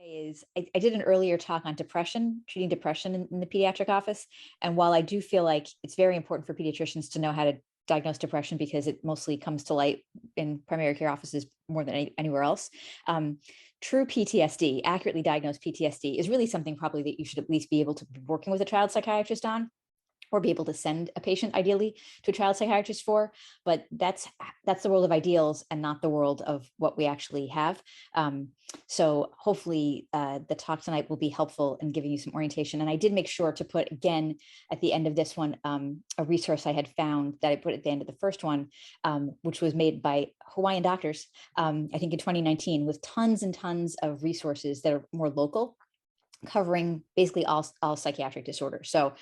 Is I did an earlier talk on depression, treating depression in the pediatric office. And while I do feel like it's very important for pediatricians to know how to diagnose depression because it mostly comes to light in primary care offices more than anywhere else, true PTSD, accurately diagnosed PTSD, is really something probably that you should at least be able to be working with a child psychiatrist on, or be able to send a patient ideally to a child psychiatrist for, but that's the world of ideals and not the world of what we actually have. So hopefully the talk tonight will be helpful in giving you some orientation. And I did make sure to put again at the end of this one a resource I had found that I put at the end of the first one, which was made by Hawaiian doctors, I think in 2019, with tons and tons of resources that are more local, covering basically all psychiatric disorders. So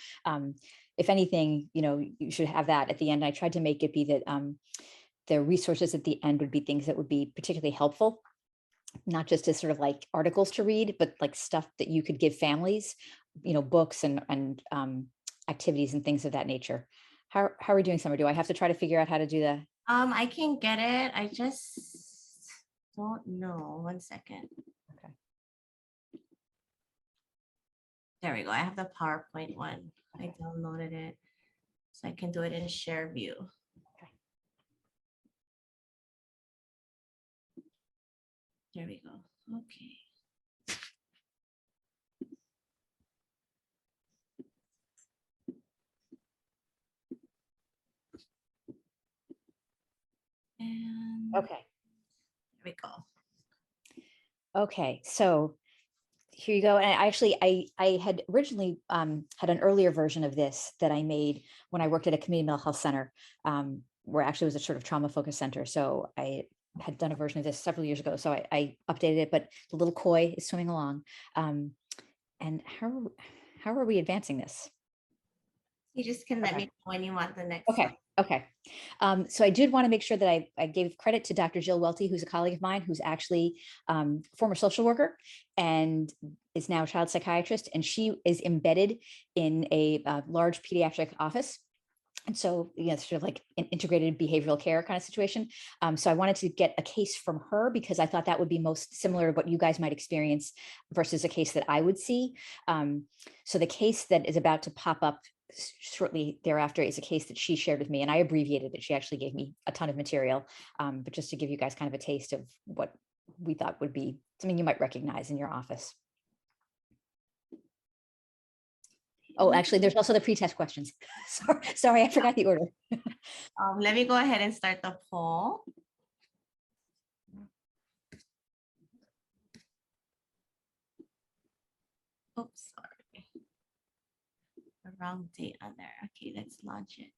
if anything, you should have that at the end. I tried to make it be that the resources at the end would be things that would be particularly helpful, not just as sort of like articles to read, but like stuff that you could give families, books and activities and things of that nature. How are we doing, Summer? Do I have to try to figure out how to do that? I can get it. I just don't know. 1 second. Okay. There we go. I have the PowerPoint one. I downloaded it, so I can do it in share view. Okay. There we go. Okay. And Okay. there we go. Okay. So here you go. And I had originally had an earlier version of this that I made when I worked at a community mental health center, where actually it was a sort of trauma focused center. So I had done a version of this several years ago. So I updated it, but the little koi is swimming along. And how are we advancing this? You just can let me know when you want the next Okay. slide. Okay. So I did want to make sure that I gave credit to Dr. Jill Welty, who's a colleague of mine, who's actually former social worker and is now a child psychiatrist. And she is embedded in a large pediatric office. And so, sort of like an integrated behavioral care kind of situation. So I wanted to get a case from her because I thought that would be most similar to what you guys might experience versus a case that I would see. So the case that is about to pop up shortly thereafter is a case that she shared with me, and I abbreviated it. She actually gave me a ton of material, but just to give you guys kind of a taste of what we thought would be something you might recognize in your office. Oh, actually, there's also the pre-test questions. Sorry, I forgot the order. Let me go ahead and start the poll. Oops, sorry. The wrong date on there. Okay, let's launch it.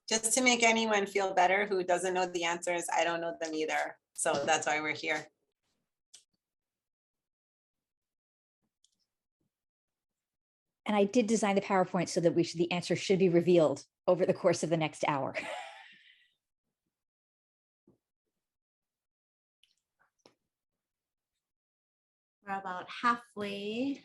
Just to make anyone feel better who doesn't know the answers, I don't know them either. So that's why we're here. And I did design the PowerPoint so that the answer should be revealed over the course of the next hour. We're about halfway.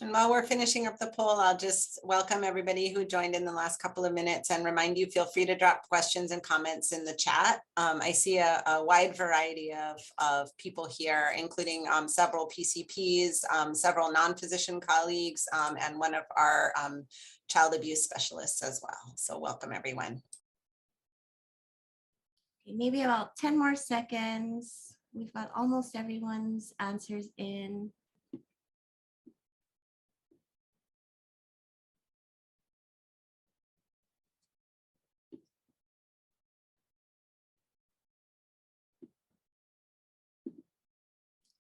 And while we're finishing up the poll, I'll just welcome everybody who joined in the last couple of minutes and remind you, feel free to drop questions and comments in the chat. I see a wide variety of people here, including several PCPs, several non-physician colleagues, and one of our child abuse specialists as well. So welcome everyone. Okay, maybe about 10 more seconds. We've got almost everyone's answers in.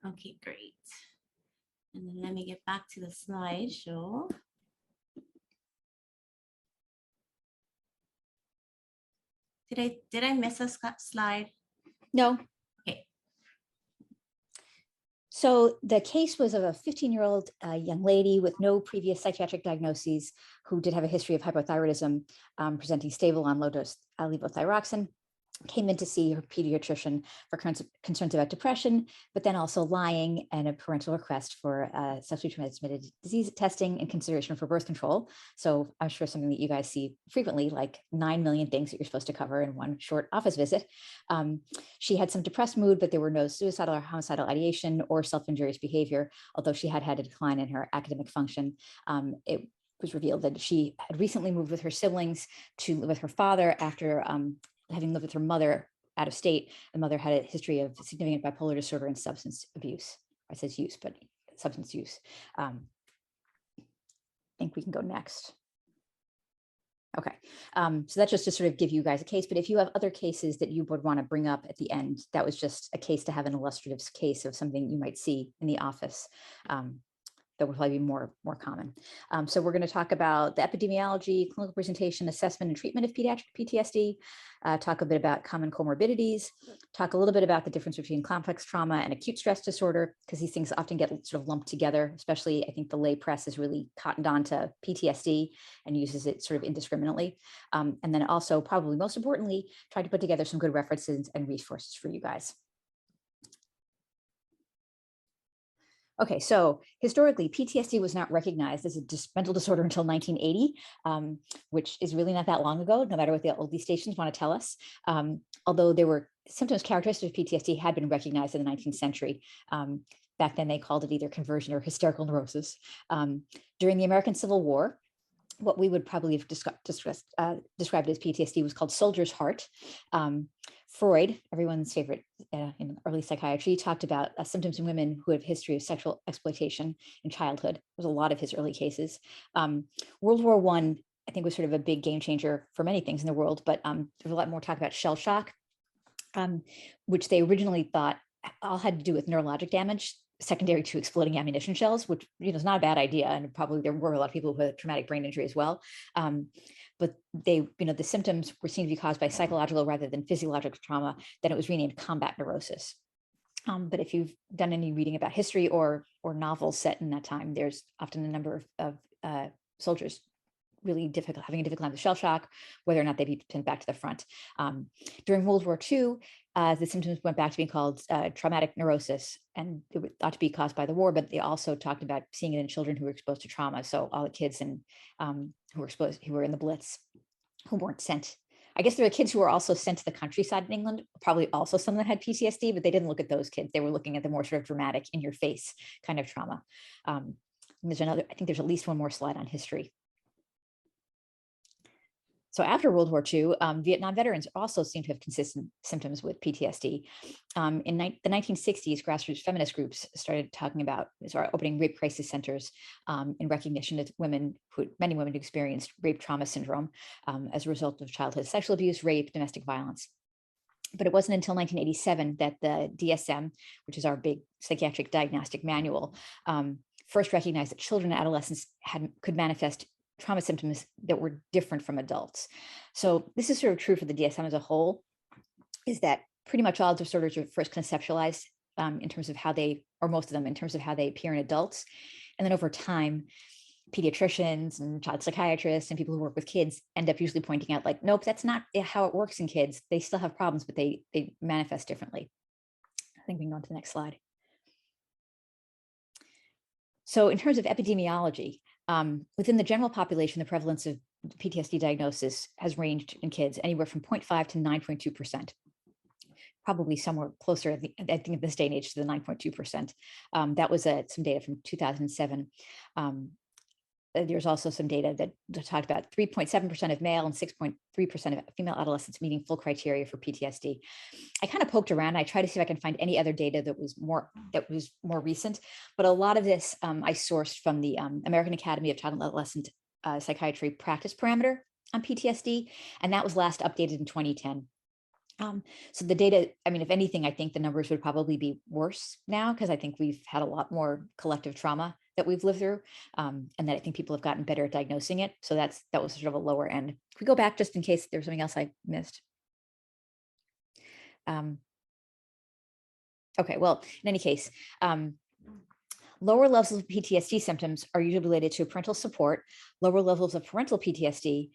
Okay, great. And then let me get back to the slideshow. Did I miss a slide? No. Okay. So the case was of a 15-year-old young lady with no previous psychiatric diagnoses who did have a history of hypothyroidism, presenting stable on low-dose levothyroxine. Came in to see her pediatrician for concerns about depression, but then also lying and a parental request for sexually transmitted disease testing and consideration for birth control. So I'm sure something that you guys see frequently, like 9 million things that you're supposed to cover in one short office visit. She had some depressed mood, but there were no suicidal or homicidal ideation or self-injurious behavior, although she had had a decline in her academic function. It was revealed that she had recently moved with her siblings to live with her father after having lived with her mother out of state. The mother had a history of significant bipolar disorder and substance abuse. I says use, but substance use. I think we can go next. Okay, so that's just to sort of give you guys a case, but if you have other cases that you would want to bring up at the end, that was just a case to have an illustrative case of something you might see in the office. That would probably be more common. So we're going to talk about the epidemiology, clinical presentation, assessment, and treatment of pediatric PTSD, talk a bit about common comorbidities, talk a little bit about the difference between complex trauma and acute stress disorder, because these things often get sort of lumped together, especially I think the lay press has really cottoned on to PTSD and uses it sort of indiscriminately. And then also, probably most importantly, try to put together some good references and resources for you guys. Okay, so historically, PTSD was not recognized as a mental disorder until 1980, which is really not that long ago, no matter what the oldie stations want to tell us. Although there were symptoms characteristic of PTSD had been recognized in the 19th century. Back then, they called it either conversion or hysterical neurosis. During the American Civil War, what we would probably have described as PTSD was called soldier's heart. Freud, everyone's favorite in early psychiatry, talked about symptoms in women who have history of sexual exploitation in childhood. There was a lot of his early cases. World War I, I think, was sort of a big game changer for many things in the world, but there's a lot more talk about shell shock, which they originally thought all had to do with neurologic damage secondary to exploding ammunition shells, which is not a bad idea, and probably there were a lot of people who had traumatic brain injury as well. But they, the symptoms were seen to be caused by psychological rather than physiological trauma. Then it was renamed combat neurosis. But if you've done any reading about history or novels set in that time, there's often a number of soldiers really having a difficult time with shell shock, whether or not they'd be pinned back to the front. During World War II, the symptoms went back to being called traumatic neurosis, and it was thought to be caused by the war, but they also talked about seeing it in children who were exposed to trauma. So all the kids who were in the Blitz, who weren't sent. I guess there were kids who were also sent to the countryside in England, probably also some that had PTSD, but they didn't look at those kids. They were looking at the more sort of dramatic, in your face kind of trauma. And there's I think there's at least one more slide on history. So after World War II, Vietnam veterans also seem to have consistent symptoms with PTSD. In the 1960s, grassroots feminist groups started opening rape crisis centers in recognition of many women who experienced rape trauma syndrome as a result of childhood sexual abuse, rape, domestic violence. But it wasn't until 1987 that the DSM, which is our big psychiatric diagnostic manual, first recognized that children and adolescents could manifest trauma symptoms that were different from adults. So this is sort of true for the DSM as a whole, is that pretty much all disorders are first conceptualized in terms of how they, or most of them, in terms of how they appear in adults. And then over time, pediatricians and child psychiatrists and people who work with kids end up usually pointing out like, nope, that's not how it works in kids. They still have problems, but they manifest differently. I think we can go on to the next slide. So in terms of epidemiology, within the general population, the prevalence of PTSD diagnosis has ranged in kids anywhere from 0.5 to 9.2%, probably somewhere closer, I think at this day and age, to the 9.2%. That was some data from 2007. There's also some data that talked about 3.7% of male and 6.3% of female adolescents meeting full criteria for PTSD. I kind of poked around. I tried to see if I can find any other data that was more recent, but a lot of this I sourced from the American Academy of Child and Adolescent Psychiatry practice parameter on PTSD, and that was last updated in 2010. So the data, I mean, if anything, I think the numbers would probably be worse now because I think we've had a lot more collective trauma that we've lived through, and that I think people have gotten better at diagnosing it. So that was sort of a lower end. If we go back just in case there's something else I missed. Okay, well, in any case, lower levels of PTSD symptoms are usually related to parental support, lower levels of parental PTSD,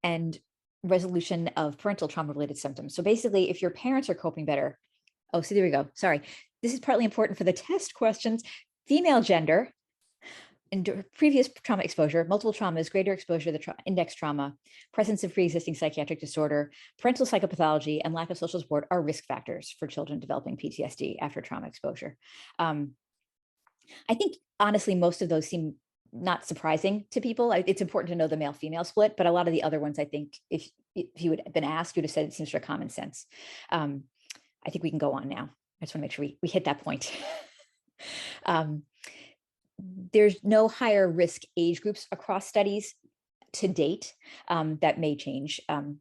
and resolution of parental trauma-related symptoms. So basically, if your parents are coping better, oh, see, there we go. Sorry. This is partly important for the test questions. Female gender, and previous trauma exposure, multiple traumas, greater exposure to the index trauma, presence of pre-existing psychiatric disorder, parental psychopathology, and lack of social support are risk factors for children developing PTSD after trauma exposure. I think, honestly, most of those seem not surprising to people. It's important to know the male-female split, but a lot of the other ones, I think, if you would have been asked, you'd have said it seems sort of common sense. I think we can go on now. I just want to make sure we hit that point. There's no higher risk age groups across studies to date. That may change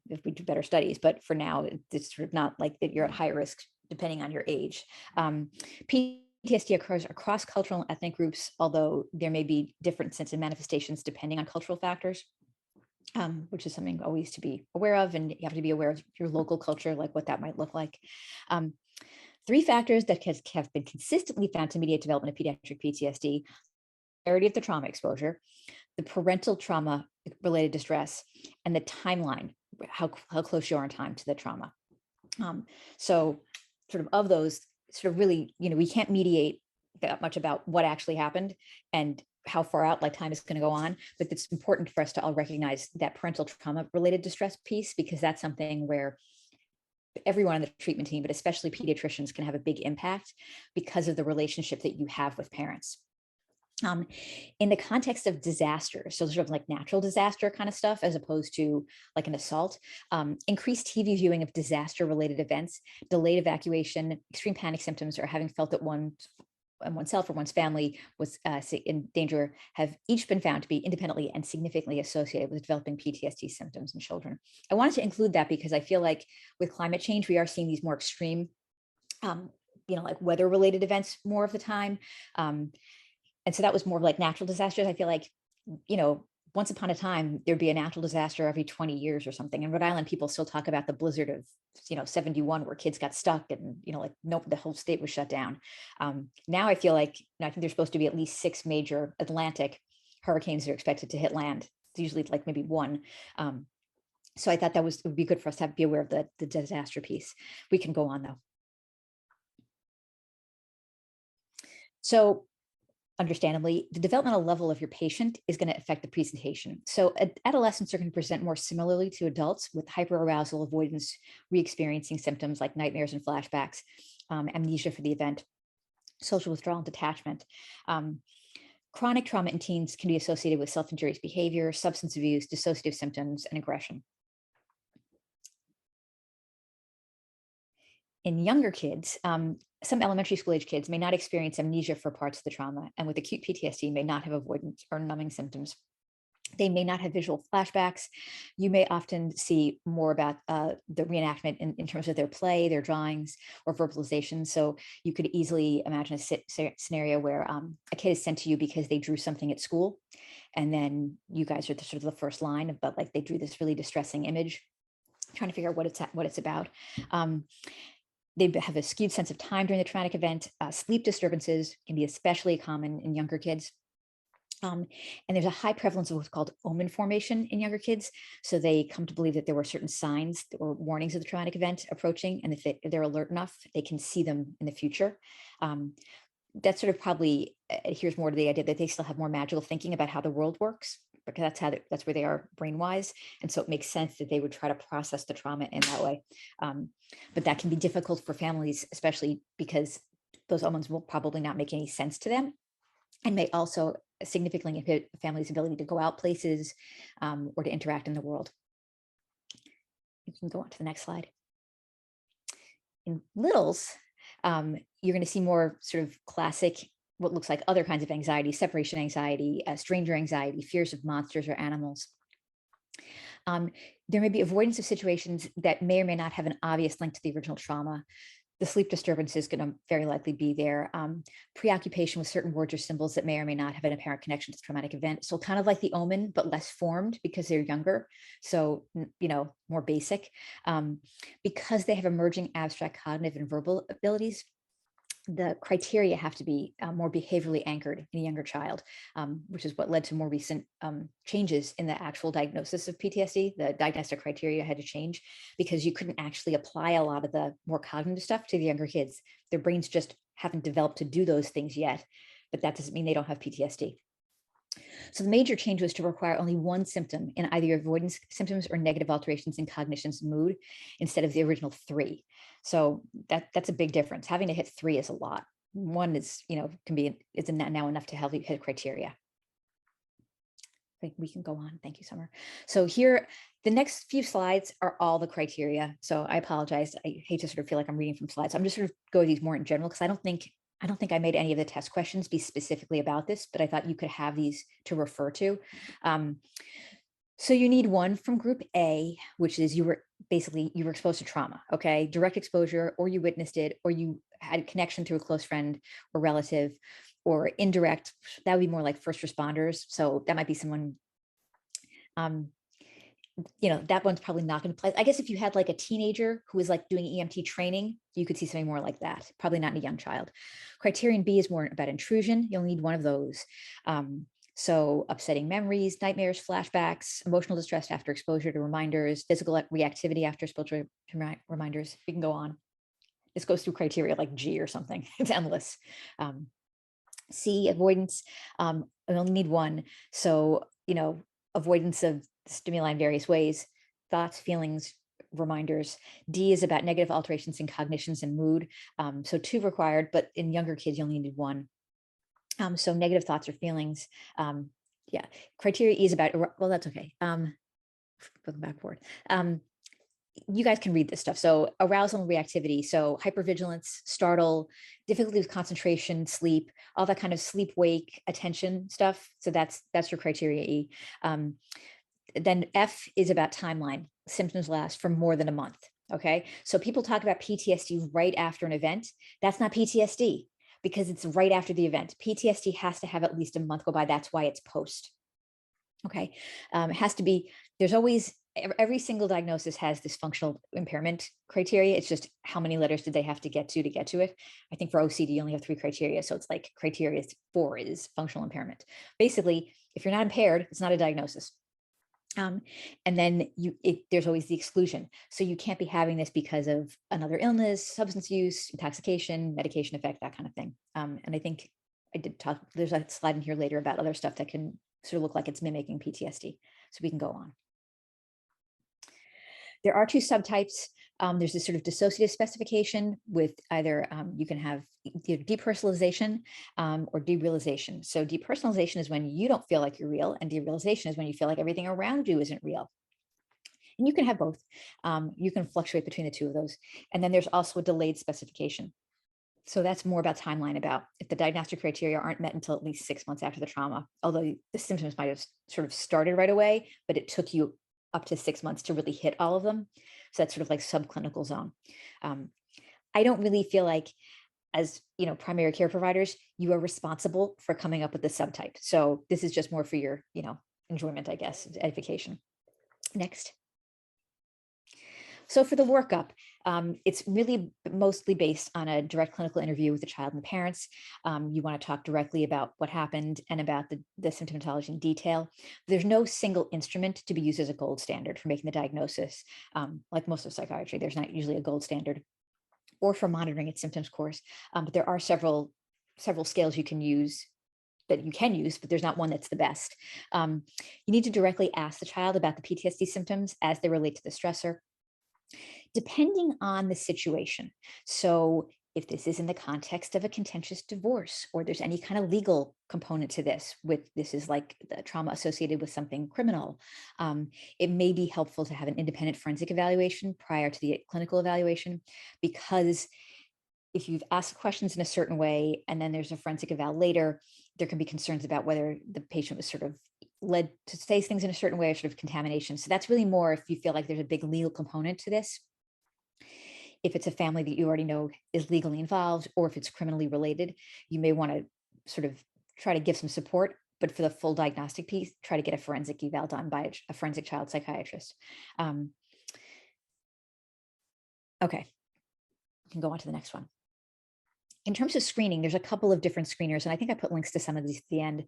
if we do better studies, but for now, it's sort of not like that you're at high risk depending on your age. PTSD occurs across cultural and ethnic groups, although there may be different sense of manifestations depending on cultural factors, which is something always to be aware of, and you have to be aware of your local culture, like what that might look like. 3 factors that have been consistently found to mediate development of pediatric PTSD: severity of the trauma exposure, the parental trauma related distress, and the timeline, how close you are in time to the trauma. So sort of those, sort of really, we can't mediate that much about what actually happened and how far out like time is going to go on, but it's important for us to all recognize that parental trauma related distress piece, because that's something where everyone on the treatment team, but especially pediatricians, can have a big impact because of the relationship that you have with parents. In the context of disasters, so sort of like natural disaster kind of stuff, as opposed to like an assault, increased TV viewing of disaster-related events, delayed evacuation, extreme panic symptoms, or having felt that oneself or one's family was in danger have each been found to be independently and significantly associated with developing PTSD symptoms in children. I wanted to include that because I feel like with climate change, we are seeing these more extreme, like weather-related events more of the time. And so that was more like natural disasters. I feel like, once upon a time, there'd be a natural disaster every 20 years or something. In Rhode Island, people still talk about the blizzard of, 71, where kids got stuck and, nope, the whole state was shut down. Now I feel like, I think there's supposed to be at least 6 major Atlantic hurricanes that are expected to hit land. It's usually like maybe 1. So I thought it would be good for us to be aware of the disaster piece. We can go on though. So, understandably, the developmental level of your patient is going to affect the presentation. So adolescents are going to present more similarly to adults with hyperarousal, avoidance, re-experiencing symptoms like nightmares and flashbacks, amnesia for the event, social withdrawal and detachment. Chronic trauma in teens can be associated with self-injurious behavior, substance abuse, dissociative symptoms, and aggression. In younger kids, some elementary school age kids may not experience amnesia for parts of the trauma, and with acute PTSD may not have avoidance or numbing symptoms. They may not have visual flashbacks. You may often see more about the reenactment in terms of their play, their drawings, or verbalization. So you could easily imagine a scenario where a kid is sent to you because they drew something at school, and then you guys are sort of the first line, but like they drew this really distressing image, trying to figure out what it's about. They have a skewed sense of time during the traumatic event. Sleep disturbances can be especially common in younger kids. And there's a high prevalence of what's called omen formation in younger kids. So they come to believe that there were certain signs or warnings of the traumatic event approaching, and if they're alert enough, they can see them in the future. That sort of probably adheres more to the idea that they still have more magical thinking about how the world works, because that's where they are brain-wise. And so it makes sense that they would try to process the trauma in that way. But that can be difficult for families, especially because those omens will probably not make any sense to them, and may also significantly inhibit a family's ability to go out places or to interact in the world. You can go on to the next slide. In littles, you're going to see more sort of classic, what looks like other kinds of anxiety: separation anxiety, stranger anxiety, fears of monsters or animals. There may be avoidance of situations that may or may not have an obvious link to the original trauma. The sleep disturbance is going to very likely be there. Preoccupation with certain words or symbols that may or may not have an apparent connection to the traumatic event. So kind of like the omen, but less formed because they're younger. So, more basic. Because they have emerging abstract cognitive and verbal abilities, the criteria have to be more behaviorally anchored in a younger child, which is what led to more recent changes in the actual diagnosis of PTSD. The diagnostic criteria had to change because you couldn't actually apply a lot of the more cognitive stuff to the younger kids. Their brains just haven't developed to do those things yet, but that doesn't mean they don't have PTSD. So the major change was to require only one symptom in either avoidance symptoms or negative alterations in cognition's mood instead of the original 3. So that's a big difference. Having to hit 3 is a lot. One is, is now enough to help you hit criteria. We can go on. Thank you, Summer. So here, the next few slides are all the criteria. So I apologize. I hate to sort of feel like I'm reading from slides. I'm just sort of go these more in general because I don't think I made any of the test questions be specifically about this, but I thought you could have these to refer to. So you need one from group A, which is you were exposed to trauma, okay? Direct exposure, or you witnessed it, or you had a connection through a close friend or relative, or indirect, that would be more like first responders. So that might be someone, that one's probably not going to play. I guess if you had like a teenager who was like doing EMT training, you could see something more like that. Probably not in a young child. Criterion B is more about intrusion. You'll need one of those. So upsetting memories, nightmares, flashbacks, emotional distress after exposure to reminders, physical reactivity after exposure to reminders. We can go on. This goes through criteria like G or something. It's endless. C, avoidance. I only need one. So, avoidance of stimuli in various ways, thoughts, feelings, reminders. D is about negative alterations in cognitions and mood. So 2 required, but in younger kids, you only need 1. So negative thoughts or feelings. Criteria E is about, well, that's okay. Going back forward. You guys can read this stuff. So arousal and reactivity. So hypervigilance, startle, difficulty with concentration, sleep, all that kind of sleep, wake, attention stuff. So that's your criteria E. Then F is about timeline. Symptoms last for more than a month. Okay. So people talk about PTSD right after an event. That's not PTSD because it's right after the event. PTSD has to have at least a month go by. That's why it's post. Okay. It has to be, there's always, every single diagnosis has this functional impairment criteria. It's just how many letters did they have to get to it. I think for OCD, you only have 3 criteria. So it's like criteria 4 is functional impairment. Basically, if you're not impaired, it's not a diagnosis. And then there's always the exclusion. So you can't be having this because of another illness, substance use, intoxication, medication effect, that kind of thing. And I think I did talk, there's a slide in here later about other stuff that can sort of look like it's mimicking PTSD. So we can go on. There are 2 subtypes. There's this sort of dissociative specification with either you can have depersonalization or derealization. So depersonalization is when you don't feel like you're real, and derealization is when you feel like everything around you isn't real. And you can have both. You can fluctuate between the 2 of those. And then there's also a delayed specification. So that's more about timeline, about if the diagnostic criteria aren't met until at least 6 months after the trauma, although the symptoms might have sort of started right away, but it took you up to 6 months to really hit all of them. So that's sort of like subclinical zone. I don't really feel like, as primary care providers, you are responsible for coming up with the subtype. So this is just more for your, enjoyment, I guess, edification. Next. So for the workup, it's really mostly based on a direct clinical interview with the child and the parents. You want to talk directly about what happened and about the symptomatology in detail. There's no single instrument to be used as a gold standard for making the diagnosis. Like most of psychiatry, there's not usually a gold standard, or for monitoring its symptoms course. But there are several scales you can use, but there's not one that's the best. You need to directly ask the child about the PTSD symptoms as they relate to the stressor, depending on the situation. So if this is in the context of a contentious divorce, or there's any kind of legal component to this, this is like the trauma associated with something criminal, it may be helpful to have an independent forensic evaluation prior to the clinical evaluation, because if you've asked questions in a certain way and then there's a forensic eval later, there can be concerns about whether the patient was sort of led to say things in a certain way, or sort of contamination. So that's really more if you feel like there's a big legal component to this. If it's a family that you already know is legally involved, or if it's criminally related, you may want to sort of try to give some support. But for the full diagnostic piece, try to get a forensic eval done by a forensic child psychiatrist. Okay, we can go on to the next one. In terms of screening, there's a couple of different screeners, and I think I put links to some of these at the end.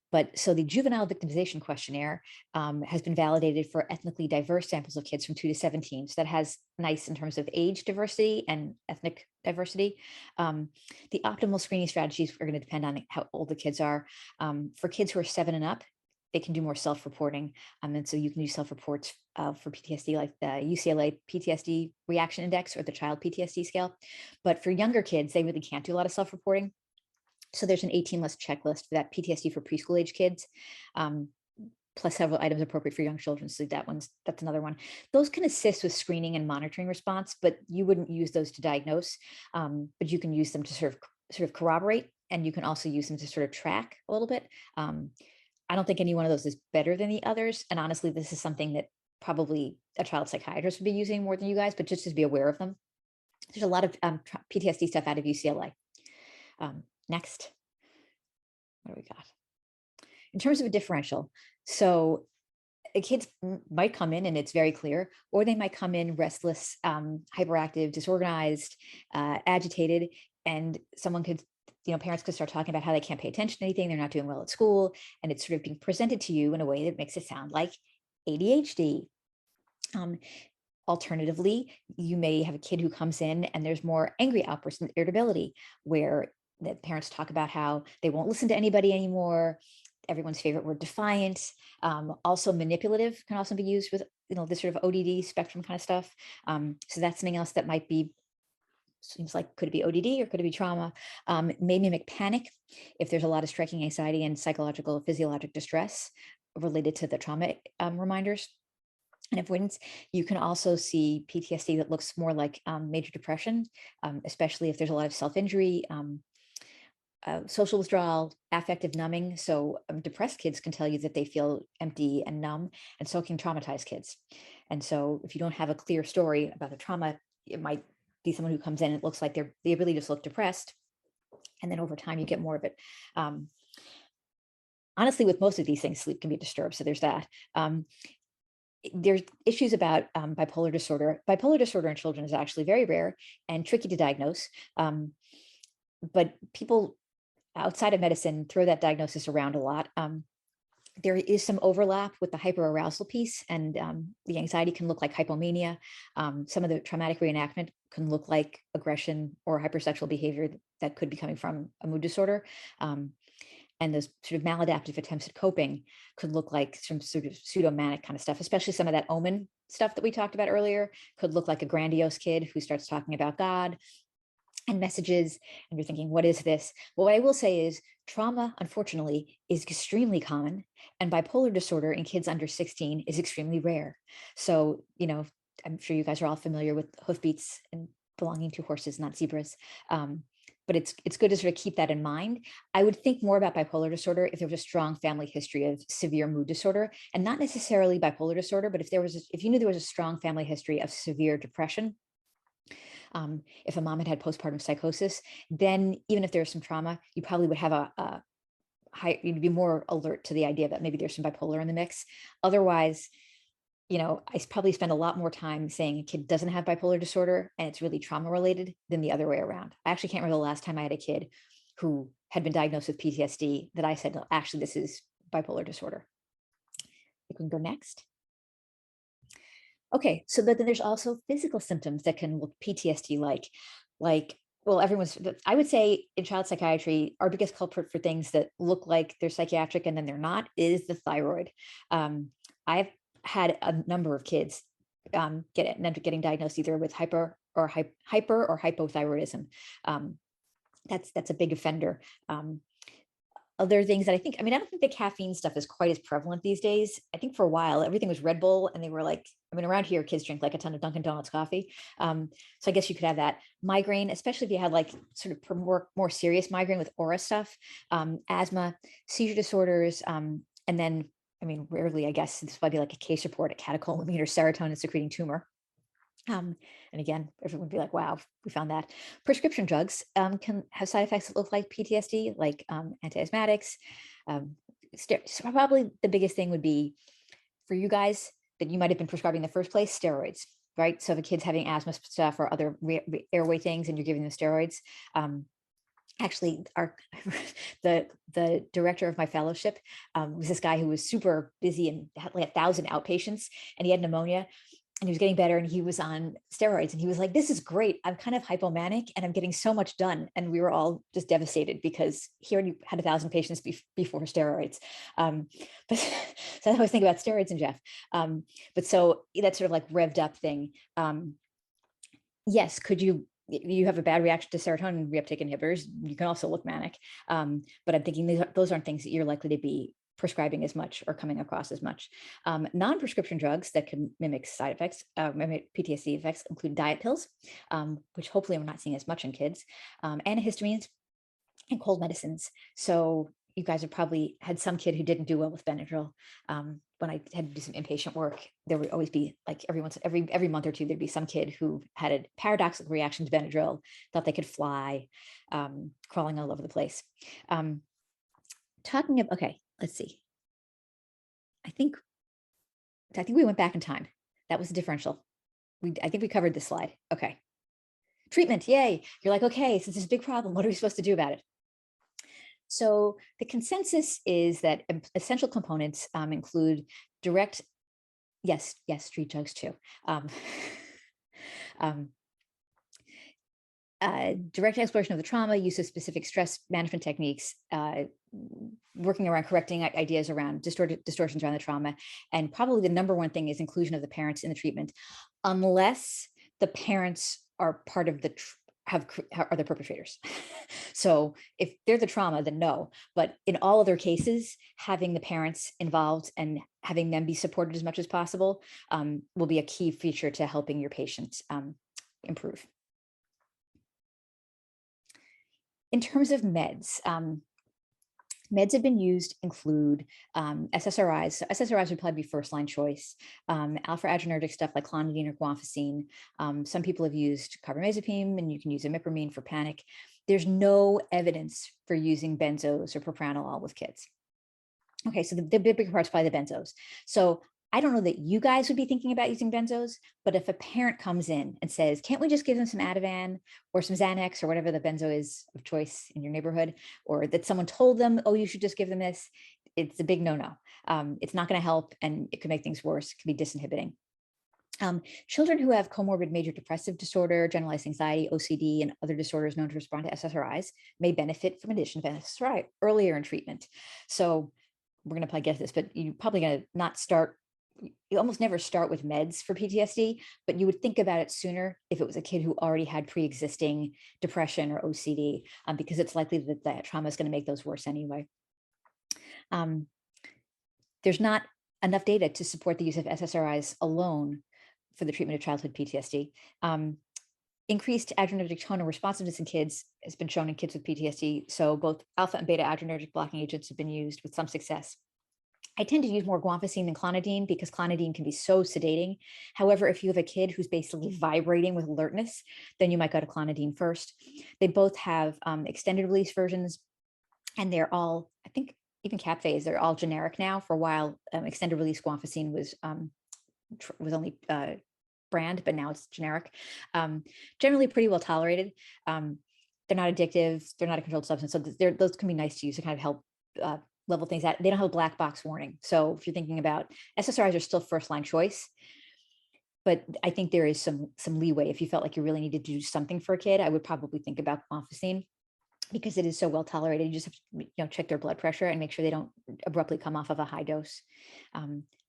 But so the juvenile victimization questionnaire has been validated for ethnically diverse samples of kids from 2 to 17. So that has nice in terms of age diversity and ethnic diversity. The optimal screening strategies are going to depend on how old the kids are. For kids who are 7 and up, they can do more self-reporting. And so you can do self-reports for PTSD, like the UCLA PTSD reaction index or the child PTSD scale. But for younger kids, they really can't do a lot of self-reporting. So there's an 18-list checklist for that PTSD for preschool age kids, plus several items appropriate for young children. So that's another one. Those can assist with screening and monitoring response, but you wouldn't use those to diagnose, but you can use them to sort of corroborate, and you can also use them to sort of track a little bit. I don't think any one of those is better than the others. And honestly, this is something that probably a child psychiatrist would be using more than you guys, but just to be aware of them. There's a lot of PTSD stuff out of UCLA. Next, what do we got? In terms of a differential, so kids might come in and it's very clear, or they might come in restless, hyperactive, disorganized, agitated, and someone could, parents could start talking about how they can't pay attention to anything, they're not doing well at school, and it's sort of being presented to you in a way that makes it sound like ADHD. Alternatively, you may have a kid who comes in and there's more angry outbursts and irritability, where the parents talk about how they won't listen to anybody anymore. Everyone's favorite word, defiant. Also manipulative can also be used with, this sort of ODD spectrum kind of stuff. So that's something else that might be, seems like, could it be ODD or could it be trauma? May mimic panic if there's a lot of striking anxiety and psychological, physiologic distress related to the trauma reminders and avoidance. You can also see PTSD that looks more like major depression, especially if there's a lot of self-injury, social withdrawal, affective numbing. So depressed kids can tell you that they feel empty and numb, and so can traumatized kids. And so if you don't have a clear story about the trauma, it might be someone who comes in, it looks like they really just look depressed. And then over time, you get more of it. Honestly, with most of these things, sleep can be disturbed. So there's that. There's issues about bipolar disorder. Bipolar disorder in children is actually very rare and tricky to diagnose. But people outside of medicine throw that diagnosis around a lot. There is some overlap with the hyperarousal piece, and the anxiety can look like hypomania. Some of the traumatic reenactment can look like aggression or hypersexual behavior that could be coming from a mood disorder. And those sort of maladaptive attempts at coping could look like some sort of pseudo-manic kind of stuff, especially some of that omen stuff that we talked about earlier could look like a grandiose kid who starts talking about God and messages, and you're thinking, what is this? Well, what I will say is trauma, unfortunately, is extremely common, and bipolar disorder in kids under 16 is extremely rare. So, I'm sure you guys are all familiar with hoofbeats and belonging to horses, not zebras. But it's good to sort of keep that in mind. I would think more about bipolar disorder if there was a strong family history of severe mood disorder, and not necessarily bipolar disorder, but if you knew there was a strong family history of severe depression, if a mom had postpartum psychosis, then even if there's some trauma, you probably would have you'd be more alert to the idea that maybe there's some bipolar in the mix. Otherwise, I probably spend a lot more time saying a kid doesn't have bipolar disorder and it's really trauma related than the other way around. I actually can't remember the last time I had a kid who had been diagnosed with PTSD that I said, no, actually, this is bipolar disorder. We can go next. Okay, so then there's also physical symptoms that can look PTSD-like, well, I would say in child psychiatry, our biggest culprit for things that look like they're psychiatric and then they're not is the thyroid. I've had a number of kids end up getting diagnosed either with hyper or hypothyroidism. That's a big offender. other things that I think, I mean, I don't think the caffeine stuff is quite as prevalent these days. I think for a while, everything was Red Bull and they were like, I mean, around here, kids drink like a ton of Dunkin' Donuts coffee. So I guess you could have that. Migraine, especially if you had like sort of more serious migraine with aura stuff, asthma, seizure disorders, and then, I mean, rarely, I guess this might be like a case report, a catecholamine or serotonin secreting tumor. And again, everyone would be like, wow, we found that. Prescription drugs can have side effects that look like PTSD, like antiasthmatics. So probably the biggest thing would be for you guys that you might have been prescribing in the first place, steroids, right? So if a kid's having asthma stuff or other airway things and you're giving them steroids, actually the director of my fellowship was this guy who was super busy and had like 1,000 outpatients, and he had pneumonia and he was getting better and he was on steroids and he was like, this is great. I'm kind of hypomanic and I'm getting so much done. And we were all just devastated because he already had 1,000 patients before steroids. But so I always think about steroids and Jeff. But so that sort of like revved up thing. Yes, could you have a bad reaction to serotonin reuptake inhibitors, you can also look manic. But I'm thinking those aren't things that you're likely to be prescribing as much or coming across as much. Non-prescription drugs that can mimic side effects, mimic PTSD effects include diet pills, which hopefully we're not seeing as much in kids, antihistamines, and cold medicines. So you guys have probably had some kid who didn't do well with Benadryl. When I had to do some inpatient work, there would always be like every month or two, there'd be some kid who had a paradoxical reaction to Benadryl, thought they could fly, crawling all over the place. Okay, let's see. I think we went back in time. That was the differential. I think we covered this slide. Okay. Treatment, yay. You're like, okay, so this is a big problem. What are we supposed to do about it? So the consensus is that essential components include direct, yes, street drugs too. Direct exploration of the trauma, use of specific stress management techniques, working around correcting ideas around distortions around the trauma. And probably the number one thing is inclusion of the parents in the treatment, unless the parents are part of the are the perpetrators. So if they're the trauma, then no. But in all other cases, having the parents involved and having them be supported as much as possible will be a key feature to helping your patients improve. In terms of meds, meds have been used include SSRIs. So SSRIs would probably be first line choice. Alpha adrenergic stuff like clonidine or guanfacine. Some people have used carbamazepine, and you can use imipramine for panic. There's no evidence for using benzos or propranolol with kids. Okay, so the big part's probably the benzos. So I don't know that you guys would be thinking about using benzos, but if a parent comes in and says, can't we just give them some Ativan or some Xanax or whatever the benzo is of choice in your neighborhood, or that someone told them, oh, you should just give them this, it's a big no-no. It's not going to help, and it could make things worse. It could be disinhibiting. Children who have comorbid major depressive disorder, generalized anxiety, OCD, and other disorders known to respond to SSRIs may benefit from addition of SSRI earlier in treatment. So we're going to probably get this, but you're probably going to not start. You almost never start with meds for PTSD, but you would think about it sooner if it was a kid who already had pre-existing depression or OCD, because it's likely that that trauma is going to make those worse anyway. There's not enough data to support the use of SSRIs alone for the treatment of childhood PTSD. Increased adrenergic tone and responsiveness in kids has been shown in kids with PTSD. So both alpha and beta adrenergic blocking agents have been used with some success. I tend to use more guanfacine than clonidine because clonidine can be so sedating. However, if you have a kid who's basically vibrating with alertness, then you might go to clonidine first. They both have extended release versions, and they're all, I think even cap phase, they're all generic now. For a while, extended release guanfacine was only brand, but now it's generic. Generally pretty well tolerated. They're not addictive. They're not a controlled substance. So those can be nice to use to kind of help level things out. They don't have a black box warning. So if you're thinking about, SSRIs are still first line choice, but I think there is some leeway. If you felt like you really needed to do something for a kid, I would probably think about guanfacine because it is so well tolerated. You just have to check their blood pressure and make sure they don't abruptly come off of a high dose.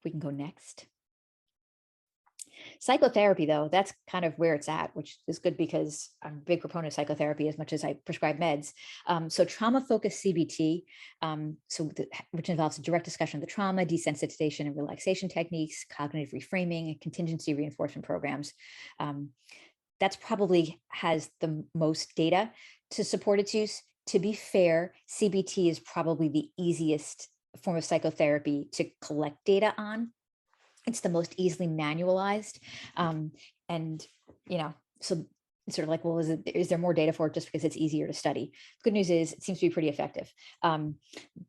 We can go next. Psychotherapy, though, that's kind of where it's at, which is good because I'm a big proponent of psychotherapy as much as I prescribe meds. So trauma-focused CBT, which involves a direct discussion of the trauma, desensitization and relaxation techniques, cognitive reframing, and contingency reinforcement programs. That's probably has the most data to support its use. To be fair, CBT is probably the easiest form of psychotherapy to collect data on. It's the most easily manualized. And, so it's sort of like, well, is there more data for it just because it's easier to study? Good news is it seems to be pretty effective.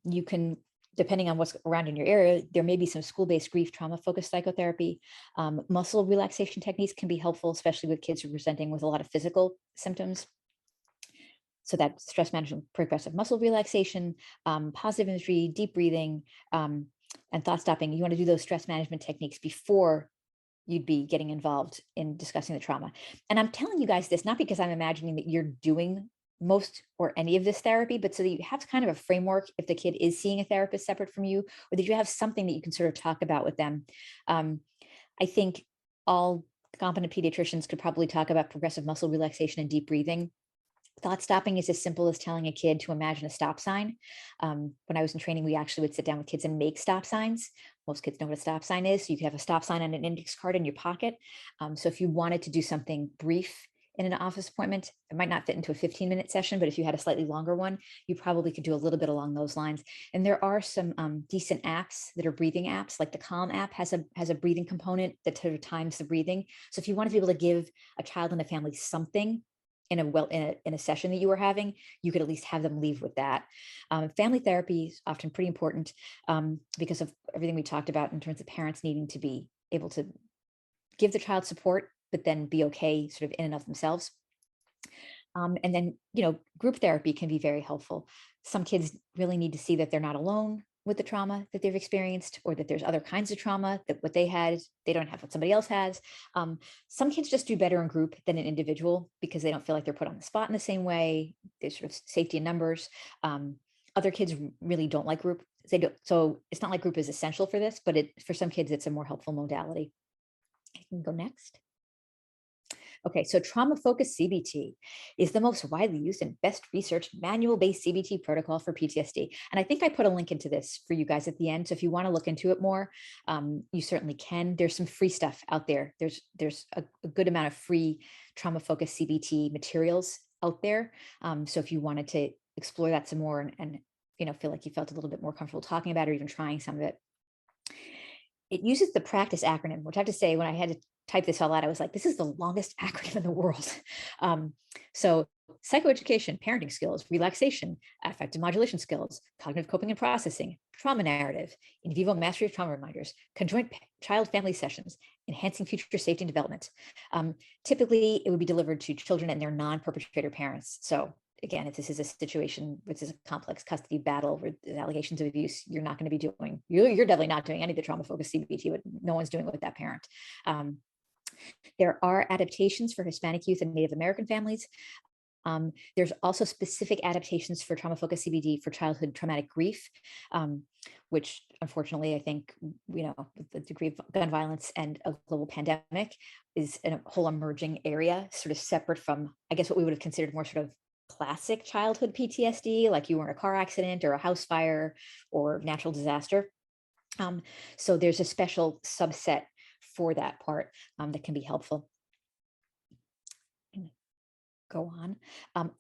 You can, depending on what's around in your area, there may be some school-based grief trauma-focused psychotherapy. Muscle relaxation techniques can be helpful, especially with kids who are presenting with a lot of physical symptoms. So that stress management, progressive muscle relaxation, positive imagery, deep breathing, and thought stopping. You want to do those stress management techniques before you'd be getting involved in discussing the trauma. And I'm telling you guys this, not because I'm imagining that you're doing most or any of this therapy, but so that you have kind of a framework if the kid is seeing a therapist separate from you, or that you have something that you can sort of talk about with them. I think all competent pediatricians could probably talk about progressive muscle relaxation and deep breathing. Thought stopping is as simple as telling a kid to imagine a stop sign. When I was in training, we actually would sit down with kids and make stop signs. Most kids know what a stop sign is. So you could have a stop sign on an index card in your pocket. So if you wanted to do something brief in an office appointment, it might not fit into a 15-minute session, but if you had a slightly longer one, you probably could do a little bit along those lines. And there are some decent apps that are breathing apps, like the Calm app has a breathing component that sort of times the breathing. So if you want to be able to give a child and a family something in a session that you were having, you could at least have them leave with that. Family therapy is often pretty important because of everything we talked about in terms of parents needing to be able to give the child support, but then be okay sort of in and of themselves. And then, group therapy can be very helpful. Some kids really need to see that they're not alone with the trauma that they've experienced, or that there's other kinds of trauma, that what they had, they don't have what somebody else has. Some kids just do better in group than an individual because they don't feel like they're put on the spot in the same way. There's sort of safety in numbers. Other kids really don't like group. So it's not like group is essential for this, but for some kids, it's a more helpful modality. I can go next. Okay, so trauma-focused CBT is the most widely used and best researched manual-based CBT protocol for PTSD. And I think I put a link into this for you guys at the end. So if you want to look into it more, you certainly can. There's some free stuff out there. There's a good amount of free trauma-focused CBT materials out there. So if you wanted to explore that some more and feel like you felt a little bit more comfortable talking about it or even trying some of it, it uses the practice acronym, which I have to say, when I had to type this all out, I was like, this is the longest acronym in the world. So psychoeducation, parenting skills, relaxation, affective modulation skills, cognitive coping and processing, trauma narrative, in vivo mastery of trauma reminders, conjoint child-family sessions, enhancing future safety and development. Typically, it would be delivered to children and their non-perpetrator parents. So again, if this is a situation, which is a complex custody battle where there's allegations of abuse, you're not going to be doing, you're definitely not doing any of the trauma-focused CBT, but no one's doing it with that parent. There are adaptations for Hispanic youth and Native American families. There's also specific adaptations for trauma-focused CBT for childhood traumatic grief, which unfortunately, I think, with the degree of gun violence and a global pandemic is a whole emerging area, sort of separate from, I guess, what we would have considered more sort of classic childhood PTSD, like you were in a car accident or a house fire or natural disaster. So there's a special subset for that part that can be helpful. Go on.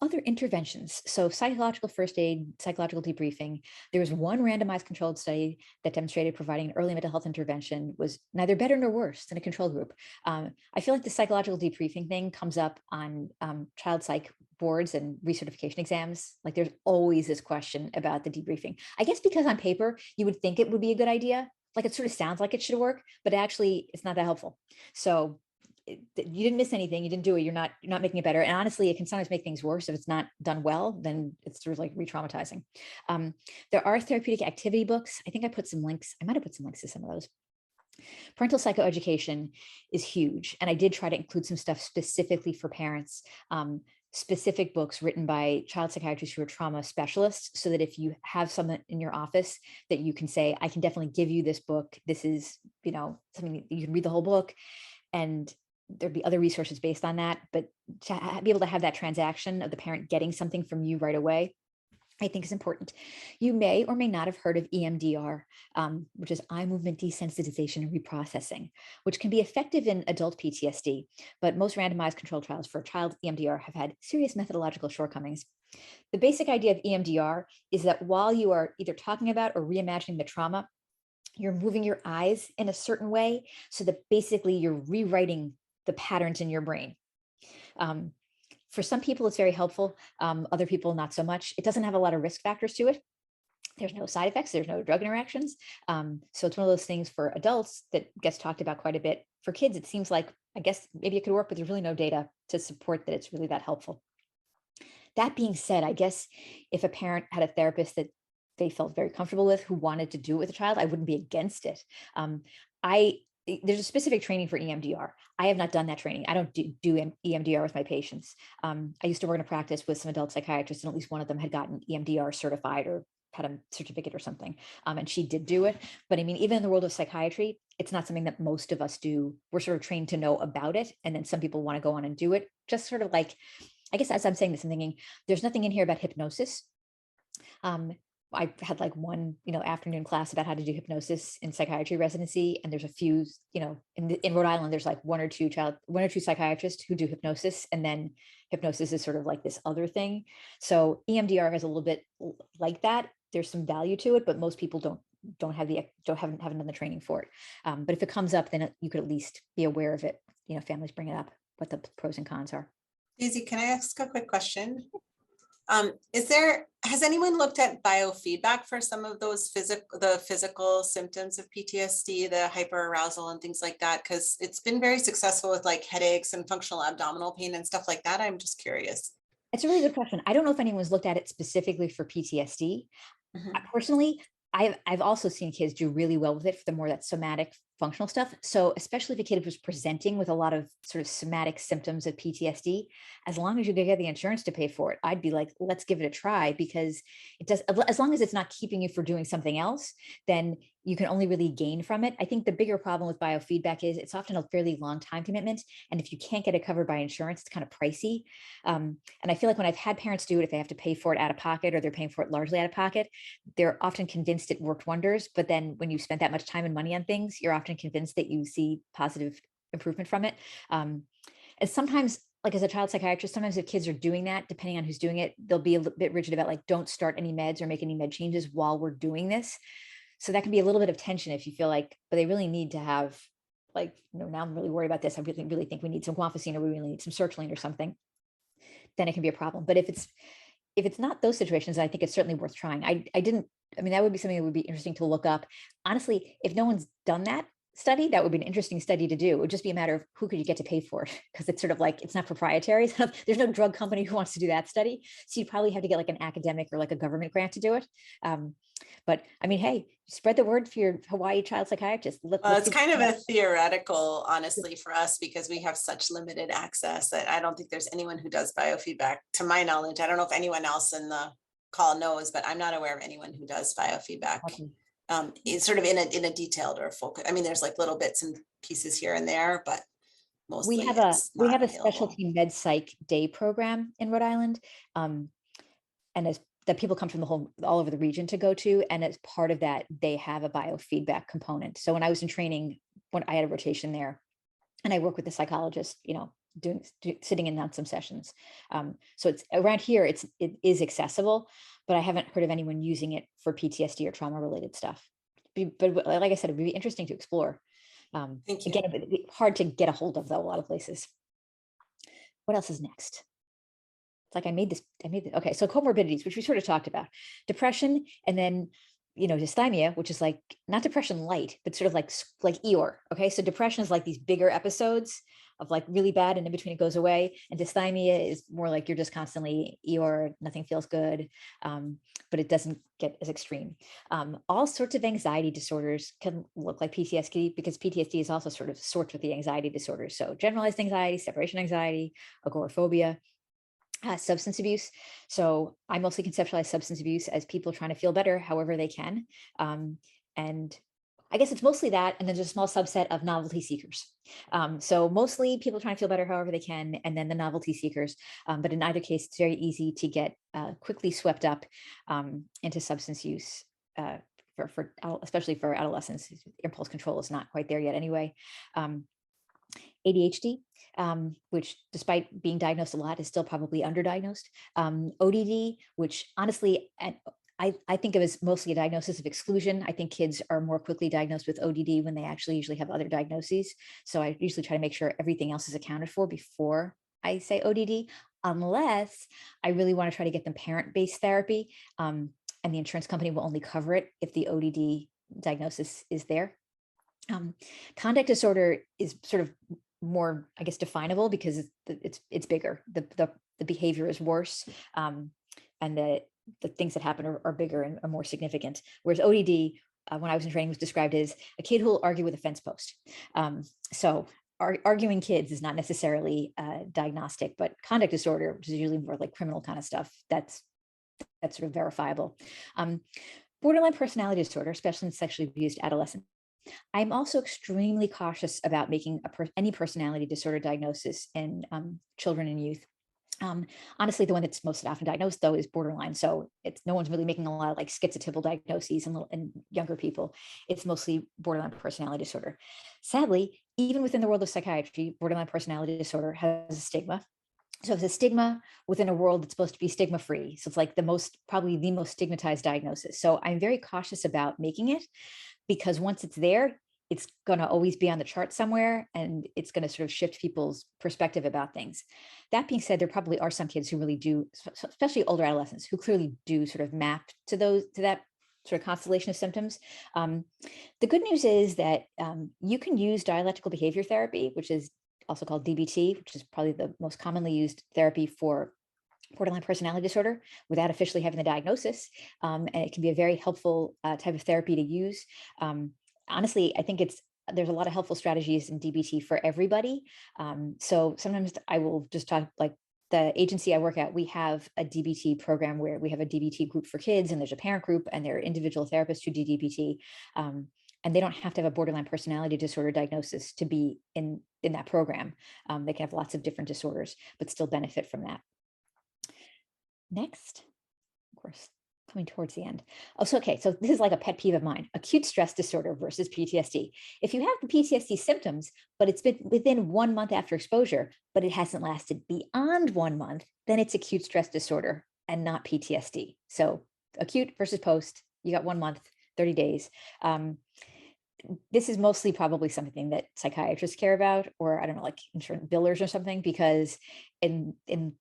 Other interventions. So psychological first aid, psychological debriefing. There was one randomized controlled study that demonstrated providing an early mental health intervention was neither better nor worse than a control group. I feel like the psychological debriefing thing comes up on child psych boards and recertification exams. Like there's always this question about the debriefing. I guess because on paper, you would think it would be a good idea. Like it sort of sounds like it should work, but actually it's not that helpful. So you didn't miss anything. You didn't do it. You're not making it better. And honestly, it can sometimes make things worse if it's not done well. Then it's sort of like re-traumatizing. There are therapeutic activity books. I think I put some links. I might have put some links to some of those. Parental psychoeducation is huge, and I did try to include some stuff specifically for parents. Specific books written by child psychiatrists who are trauma specialists, so that if you have someone in your office that you can say, I can definitely give you this book. This is, something that you can read the whole book. And there'd be other resources based on that, but to be able to have that transaction of the parent getting something from you right away, I think is important. You may or may not have heard of EMDR, which is eye movement desensitization and reprocessing, which can be effective in adult PTSD, but most randomized controlled trials for child EMDR have had serious methodological shortcomings. The basic idea of EMDR is that while you are either talking about or reimagining the trauma, you're moving your eyes in a certain way so that basically you're rewriting the patterns in your brain. For some people, it's very helpful. Other people, not so much. It doesn't have a lot of risk factors to it. There's no side effects. There's no drug interactions. So it's one of those things for adults that gets talked about quite a bit. For kids, it seems like, I guess maybe it could work, but there's really no data to support that it's really that helpful. That being said, I guess if a parent had a therapist that they felt very comfortable with, who wanted to do it with a child, I wouldn't be against it. There's a specific training for EMDR. I have not done that training. I don't do EMDR with my patients. I used to work in a practice with some adult psychiatrists, and at least one of them had gotten EMDR certified or had a certificate or something. And she did do it. But I mean, even in the world of psychiatry, it's not something that most of us do. We're sort of trained to know about it. And then some people want to go on and do it. Just sort of like, I guess as I'm saying this, I'm thinking there's nothing in here about hypnosis. I had like one, afternoon class about how to do hypnosis in psychiatry residency. And there's a few, in Rhode Island, there's like one or two psychiatrists who do hypnosis. And then hypnosis is sort of like this other thing. So EMDR is a little bit like that. There's some value to it, but most people haven't done the training for it. But if it comes up, then you could at least be aware of it. Families bring it up, what the pros and cons are. Daisy, can I ask a quick question? Has anyone looked at biofeedback for some of those physical symptoms of PTSD, the hyperarousal and things like that? Because it's been very successful with like headaches and functional abdominal pain and stuff like that. I'm just curious. It's a really good question. I don't know if anyone's looked at it specifically for PTSD. Mhm. Personally, I've also seen kids do really well with it for the more that somatic functional stuff. So especially if a kid was presenting with a lot of sort of somatic symptoms of PTSD, as long as you could get the insurance to pay for it, I'd be like, let's give it a try, because it does, as long as it's not keeping you from doing something else, then you can only really gain from it. I think the bigger problem with biofeedback is it's often a fairly long time commitment. And if you can't get it covered by insurance, it's kind of pricey. And I feel like when I've had parents do it, if they have to pay for it out of pocket or they're paying for it largely out of pocket, they're often convinced it worked wonders. But then when you spend that much time and money on things, you're often convinced that you see positive improvement from it. And sometimes, like as a child psychiatrist, sometimes if kids are doing that, depending on who's doing it, they'll be a bit rigid about like, don't start any meds or make any med changes while we're doing this. So that can be a little bit of tension if you feel like, but they really need to have like, now I'm really worried about this. I really think we need some guanfacine, or we really need some sertraline or something. Then it can be a problem. But if it's not those situations, I think it's certainly worth trying. I mean, that would be something that would be interesting to look up. Honestly, if no one's done that study, that would be an interesting study to do. It would just be a matter of who could you get to pay for it, because it's sort of like, it's not proprietary. So there's no drug company who wants to do that study. So you'd probably have to get like an academic or like a government grant to do it. But I mean, hey, spread the word for your Hawaii child psychiatrist. It's kind of a theoretical, honestly, for us, because we have such limited access that I don't think there's anyone who does biofeedback, to my knowledge. I don't know if anyone else in the call knows, but I'm not aware of anyone who does biofeedback. It's sort of in a detailed or focus. I mean, there's like little bits and pieces here and there, but mostly we have a specialty med psych day program in Rhode Island, and that people come from all over the region to go to. And as part of that, they have a biofeedback component. So when I was in training, when I had a rotation there, and I work with the psychologist, sitting in on some sessions. So it's around here, it is accessible, but I haven't heard of anyone using it for PTSD or trauma related stuff. But like I said, it would be interesting to explore. Thank you. Again, hard to get a hold of though, a lot of places. What else is next? It's like I made this. Okay, so comorbidities, which we sort of talked about, depression, and then dysthymia, which is like not depression light, but sort of like Eeyore. Okay, so depression is like these bigger episodes of like really bad, and in between it goes away. And dysthymia is more like you're just constantly Eeyore, nothing feels good, but it doesn't get as extreme. All sorts of anxiety disorders can look like PTSD, because PTSD is also sort of sorts with the anxiety disorders. So generalized anxiety, separation anxiety, agoraphobia. Substance abuse. So I mostly conceptualize substance abuse as people trying to feel better however they can. And I guess it's mostly that, and then there's a small subset of novelty seekers. So mostly people trying to feel better however they can, and then the novelty seekers. But in either case, it's very easy to get quickly swept up into substance use, especially for adolescents. Impulse control is not quite there yet anyway. ADHD, which despite being diagnosed a lot is still probably underdiagnosed. ODD, which honestly, I think of as mostly a diagnosis of exclusion. I think kids are more quickly diagnosed with ODD when they actually usually have other diagnoses. So I usually try to make sure everything else is accounted for before I say ODD, unless I really want to try to get them parent-based therapy. And the insurance company will only cover it if the ODD diagnosis is there. Conduct disorder is sort of more, I guess, definable because it's bigger. The behavior is worse, and the things that happen are bigger and are more significant. Whereas ODD, when I was in training, was described as a kid who will argue with a fence post. So arguing kids is not necessarily diagnostic, but conduct disorder, which is usually more like criminal kind of stuff, that's sort of verifiable. Borderline personality disorder, especially in sexually abused adolescents. I'm also extremely cautious about making any personality disorder diagnosis in children and youth. Honestly, the one that's most often diagnosed, though, is borderline. So no one's really making a lot of like schizotypal diagnoses in younger people. It's mostly borderline personality disorder. Sadly, even within the world of psychiatry, borderline personality disorder has a stigma. So it's a stigma within a world that's supposed to be stigma-free. So it's like probably the most stigmatized diagnosis. So I'm very cautious about making it, because once it's there, it's going to always be on the chart somewhere, and it's going to sort of shift people's perspective about things. That being said, there probably are some kids who really do, especially older adolescents, who clearly do sort of map to that sort of constellation of symptoms. The good news is that you can use dialectical behavior therapy, which is also called DBT, which is probably the most commonly used therapy for borderline personality disorder, without officially having the diagnosis. And it can be a very helpful type of therapy to use. Honestly, I think there's a lot of helpful strategies in DBT for everybody. So sometimes I will just talk, like the agency I work at, we have a DBT program where we have a DBT group for kids, and there's a parent group, and there are individual therapists who do DBT. And they don't have to have a borderline personality disorder diagnosis to be in that program. They can have lots of different disorders, but still benefit from that. Next, of course, coming towards the end. Oh, so okay, so this is like a pet peeve of mine: acute stress disorder versus PTSD. If you have the PTSD symptoms, but it's been within 1 month after exposure, but it hasn't lasted beyond 1 month, then it's acute stress disorder and not PTSD. So acute versus post, you got 1 month, 30 days. This is mostly probably something that psychiatrists care about, or I don't know, like insurance billers or something, because in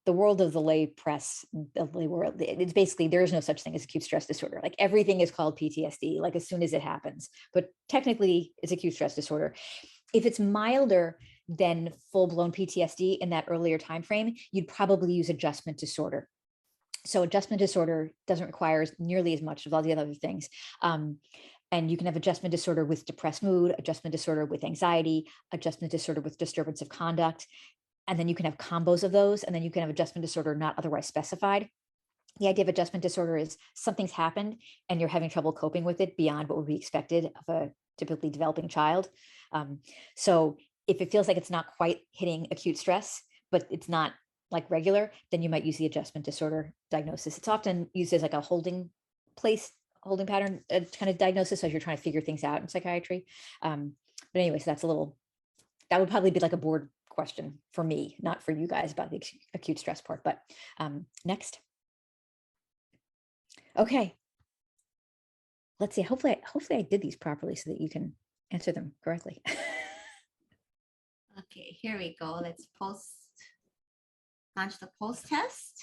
the world of the lay press, the lay world, it's basically, there is no such thing as acute stress disorder. Like everything is called PTSD, like as soon as it happens, but technically it's acute stress disorder. If it's milder than full-blown PTSD in that earlier time frame, you'd probably use adjustment disorder. So adjustment disorder doesn't require nearly as much of all the other things. And you can have adjustment disorder with depressed mood, adjustment disorder with anxiety, adjustment disorder with disturbance of conduct. And then you can have combos of those. And then you can have adjustment disorder not otherwise specified. The idea of adjustment disorder is something's happened and you're having trouble coping with it beyond what would be expected of a typically developing child. So if it feels like it's not quite hitting acute stress, but it's not like regular, then you might use the adjustment disorder diagnosis. It's often used as like a holding pattern kind of diagnosis as you're trying to figure things out in psychiatry. But anyway, so that would probably be like a board question for me, not for you guys, about the acute stress part. But next. Okay. Let's see. Hopefully I did these properly so that you can answer them correctly. Okay, here we go. Let's launch the post test.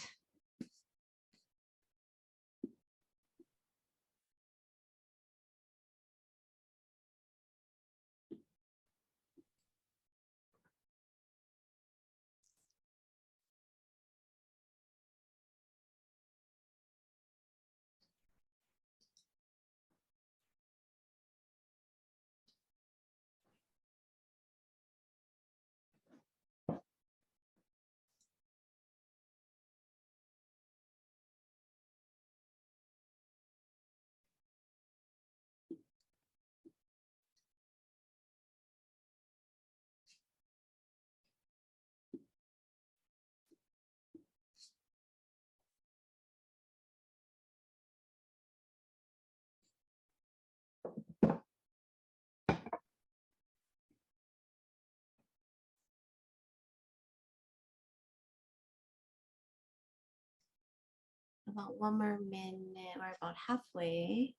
about 1 more minute. We're about halfway.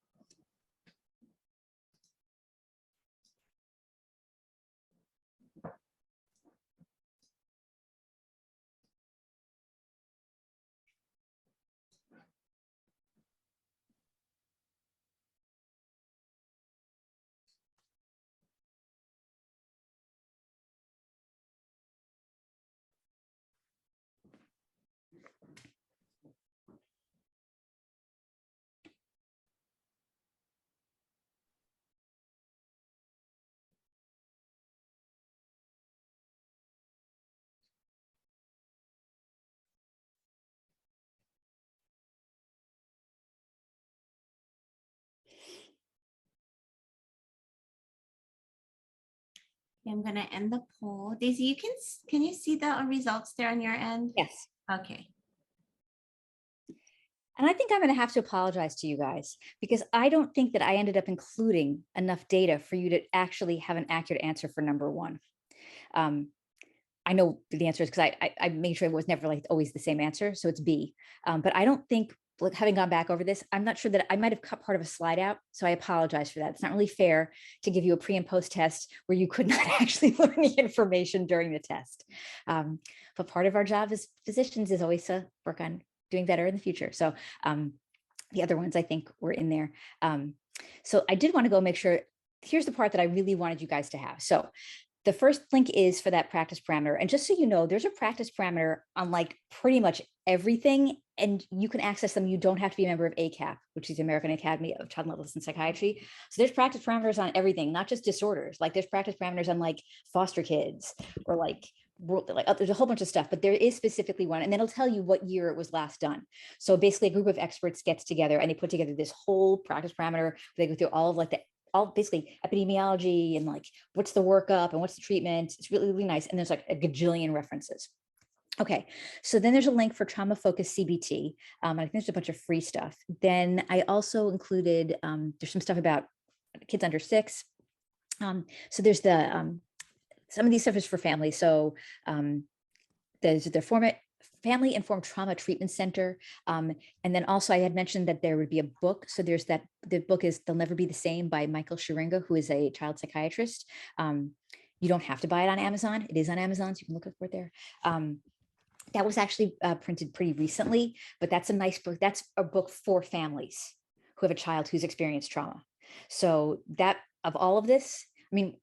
I'm gonna end the poll. Daisy, you can you see the results there on your end? Yes. Okay. And I think I'm going to have to apologize to you guys because I don't think that I ended up including enough data for you to actually have an accurate answer for number one. I know the answer is because I made sure it was never like always the same answer. So it's B. But I don't think, like, having gone back over this, I'm not sure that I might have cut part of a slide out. So I apologize for that. It's not really fair to give you a pre and post test where you could not actually learn the information during the test. But part of our job as physicians is always to work on doing better in the future. So the other ones I think were in there. So I did want to go make sure, here's the part that I really wanted you guys to have. So the first link is for that practice parameter. And just so you know, there's a practice parameter on like pretty much everything, and you can access them. You don't have to be a member of ACAP, which is the American Academy of Child and Adolescent Psychiatry. So there's practice parameters on everything, not just disorders. Like there's practice parameters on like foster kids or like there's a whole bunch of stuff, but there is specifically one, and then it'll tell you what year it was last done. So basically a group of experts gets together and they put together this whole practice parameter. They go through all of like all basically epidemiology and like what's the workup and what's the treatment. It's really, really nice. And there's like a gajillion references. Okay, so then there's a link for trauma-focused CBT. I think there's a bunch of free stuff. Then I also included, there's some stuff about kids under 6. So there's the, some of these stuff is for families. So there's the Family Informed Trauma Treatment Center. And then also I had mentioned that there would be a book. So there's that, the book is They'll Never Be the Same by Michael Shiringa, who is a child psychiatrist. You don't have to buy it on Amazon. It is on Amazon, so you can look for it there. That was actually printed pretty recently, but that's a nice book. That's a book for families who have a child who's experienced trauma. So that, of all of this, I mean,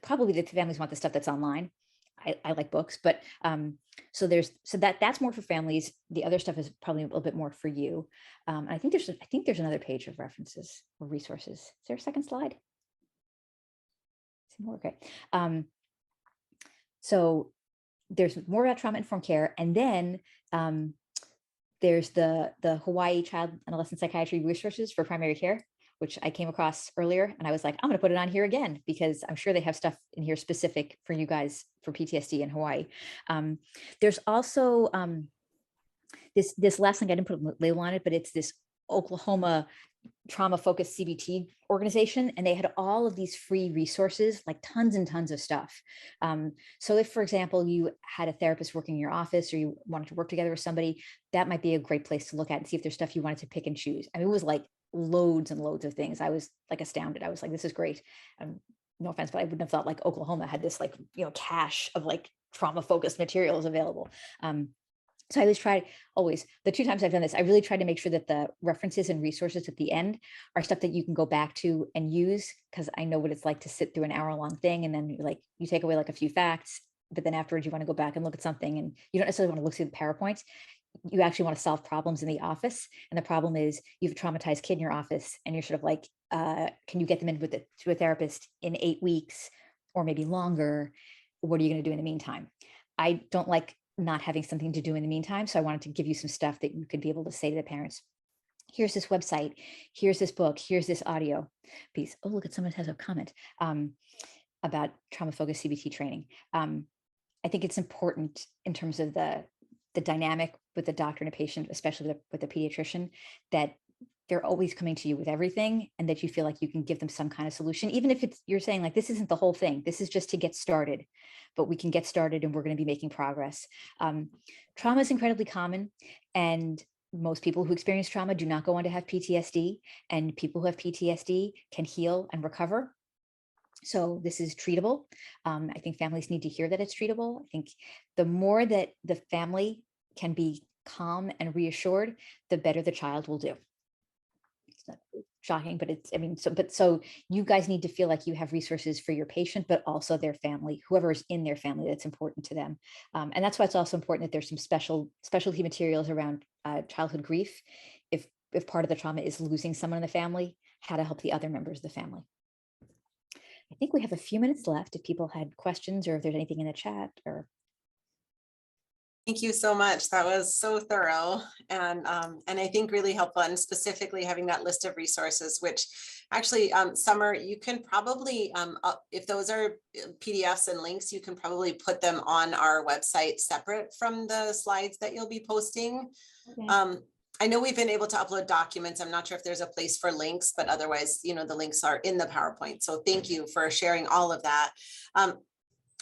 probably the families want the stuff that's online. I like books, but so that's more for families. The other stuff is probably a little bit more for you. I think there's another page of references or resources. Is there a second slide? More, okay. So there's more about trauma-informed care, and then there's the Hawaii Child and Adolescent Psychiatry resources for primary care, which I came across earlier, and I was like, I'm going to put it on here again because I'm sure they have stuff in here specific for you guys for PTSD in Hawaii. There's also this last thing, I didn't put a label on it, but it's this Oklahoma trauma-focused CBT organization, and they had all of these free resources, like tons and tons of stuff. So if, for example, you had a therapist working in your office or you wanted to work together with somebody, that might be a great place to look at and see if there's stuff you wanted to pick and choose. I mean, it was like loads and loads of things. I was like astounded. I was like, this is great. No offense, but I wouldn't have thought like Oklahoma had this like, cache of like trauma-focused materials available. So I always, the 2 times I've done this, I really tried to make sure that the references and resources at the end are stuff that you can go back to and use, because I know what it's like to sit through an hour-long thing and then you take away like a few facts, but then afterwards you want to go back and look at something and you don't necessarily want to look through the PowerPoint. You actually want to solve problems in the office. And the problem is you have a traumatized kid in your office and you're sort of like, can you get them in to a therapist in 8 weeks or maybe longer? What are you going to do in the meantime? I don't like not having something to do in the meantime. So I wanted to give you some stuff that you could be able to say to the parents. Here's this website. Here's this book. Here's this audio piece. Oh, look at someone has a comment about trauma-focused CBT training. I think it's important in terms of the dynamic with the doctor and a patient, especially with the pediatrician, that they're always coming to you with everything and that you feel like you can give them some kind of solution, even if you're saying like, this isn't the whole thing. This is just to get started, but we can get started and we're going to be making progress. Trauma is incredibly common, and most people who experience trauma do not go on to have PTSD, and people who have PTSD can heal and recover. So this is treatable. I think families need to hear that it's treatable. I think the more that the family can be calm and reassured, the better the child will do. It's not shocking, but it's, I mean, so you guys need to feel like you have resources for your patient, but also their family, whoever is in their family, that's important to them. And that's why it's also important that there's some specialty materials around childhood grief. If part of the trauma is losing someone in the family, how to help the other members of the family. I think we have a few minutes left if people had questions or if there's anything in the chat or. Thank you so much. That was so thorough and I think really helpful, and specifically having that list of resources, which actually, Summer, you can probably, if those are PDFs and links, you can probably put them on our website separate from the slides that you'll be posting. Okay. I know we've been able to upload documents. I'm not sure if there's a place for links, but otherwise, you know, the links are in the PowerPoint. So thank you for sharing all of that.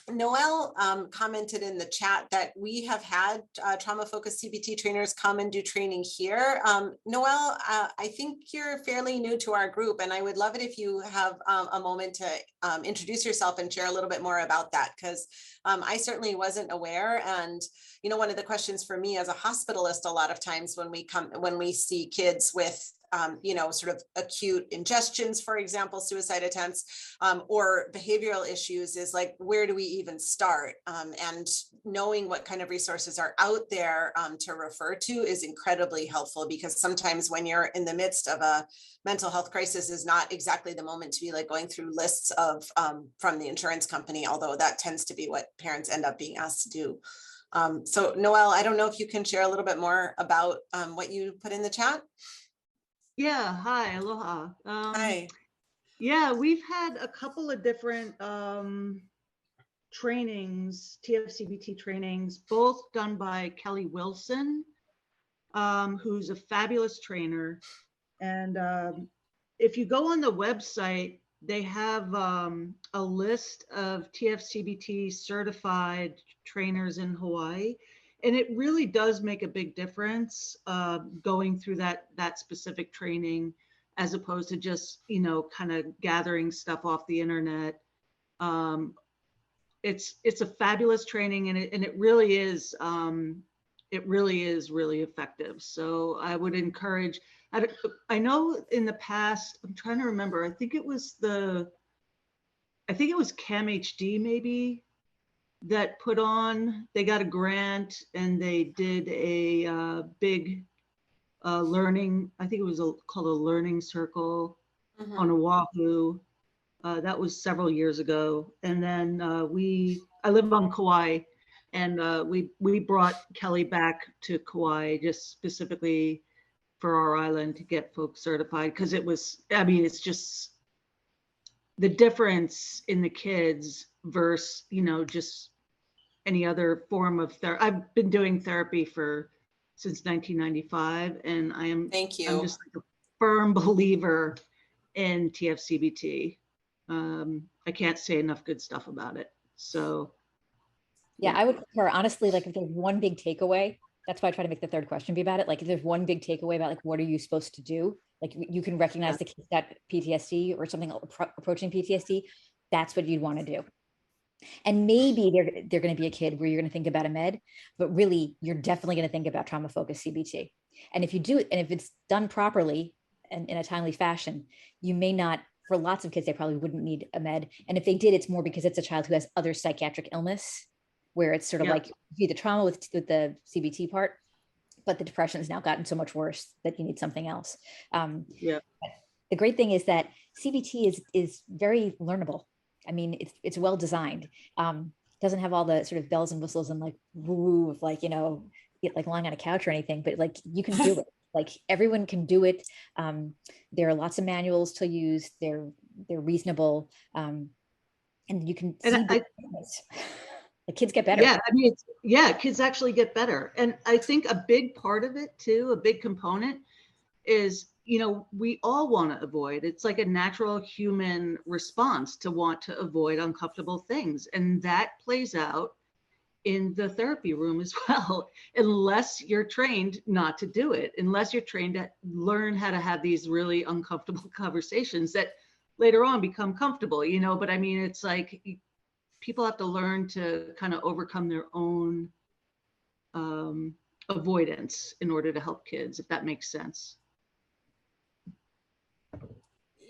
Noelle commented in the chat that we have had trauma-focused CBT trainers come and do training here. Noelle, I think you're fairly new to our group, and I would love it if you have a moment to introduce yourself and share a little bit more about that, because I certainly wasn't aware. And you know, one of the questions for me as a hospitalist, a lot of times when we see kids with you know, sort of acute ingestions, for example, suicide attempts, or behavioral issues, is like, where do we even start? And knowing what kind of resources are out there to refer to is incredibly helpful, because sometimes when you're in the midst of a mental health crisis is not exactly the moment to be like going through lists of from the insurance company, although that tends to be what parents end up being asked to do. So Noelle, I don't know if you can share a little bit more about what you put in the chat. Yeah, hi, aloha. Hi. Yeah, we've had a couple of different trainings, TFCBT trainings, both done by Kelly Wilson, who's a fabulous trainer. And if you go on the website, they have a list of TFCBT certified trainers in Hawaii. And it really does make a big difference going through that specific training, as opposed to just, you know, kind of gathering stuff off the internet. It's a fabulous training, and it really is really effective. So I would encourage. I know in the past, I'm trying to remember. I think it was CAMHD maybe that put on, they got a grant and they did a big learning, I think it was called a learning circle on Oahu. That was several years ago. And then I live on Kauai, and we brought Kelly back to Kauai just specifically for our island to get folks certified, because it was, I mean, it's just the difference in the kids versus, you know, just any other form of therapy. I've been doing therapy since 1995, and I'm just like a firm believer in TFCBT. I can't say enough good stuff about it. So yeah, I would concur. Honestly, like if there's one big takeaway, that's why I try to make the third question be about it. Like if there's one big takeaway about like, what are you supposed to do? Like you can recognize the kids got PTSD or something approaching PTSD. That's what you'd want to do. And maybe they're going to be a kid where you're going to think about a med, but really you're definitely going to think about trauma-focused CBT. And if you do it, and if it's done properly and in a timely fashion, you may not, for lots of kids, they probably wouldn't need a med. And if they did, it's more because it's a child who has other psychiatric illness, where it's sort of like you do the trauma with the CBT part, but the depression has now gotten so much worse that you need something else. The great thing is that CBT is very learnable. I mean, it's well designed. Doesn't have all the sort of bells and whistles and like woo of like, you know, like lying on a couch or anything, but like you can do it. Like everyone can do it. There are lots of manuals to use. They're reasonable, and you can see the kids get better. Yeah, I mean, kids actually get better. And I think a big part of it too, a big component is, you know, we all want to avoid. It's like a natural human response to want to avoid uncomfortable things. And that plays out in the therapy room as well, unless you're trained not to do it, unless you're trained to learn how to have these really uncomfortable conversations that later on become comfortable, you know. But I mean, it's like people have to learn to kind of overcome their own avoidance in order to help kids, if that makes sense.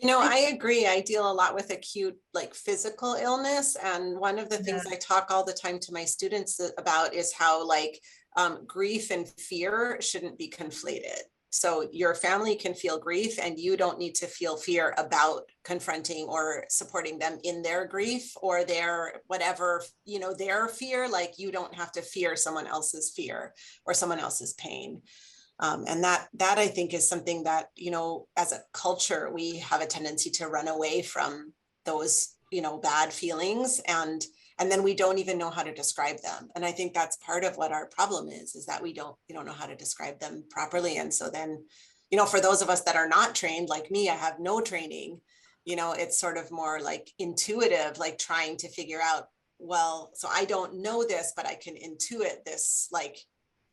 You know, I agree. I deal a lot with acute, like physical illness. And one of the things I talk all the time to my students about is how like grief and fear shouldn't be conflated. So your family can feel grief and you don't need to feel fear about confronting or supporting them in their grief or their whatever, you know, their fear. Like you don't have to fear someone else's fear or someone else's pain. And that I think is something that, you know, as a culture, we have a tendency to run away from those, you know, bad feelings. And then we don't even know how to describe them. And I think that's part of what our problem is that we don't know how to describe them properly. And so then, you know, for those of us that are not trained, like me, I have no training, you know, it's sort of more like intuitive, like trying to figure out, well, so I don't know this, but I can intuit this, like,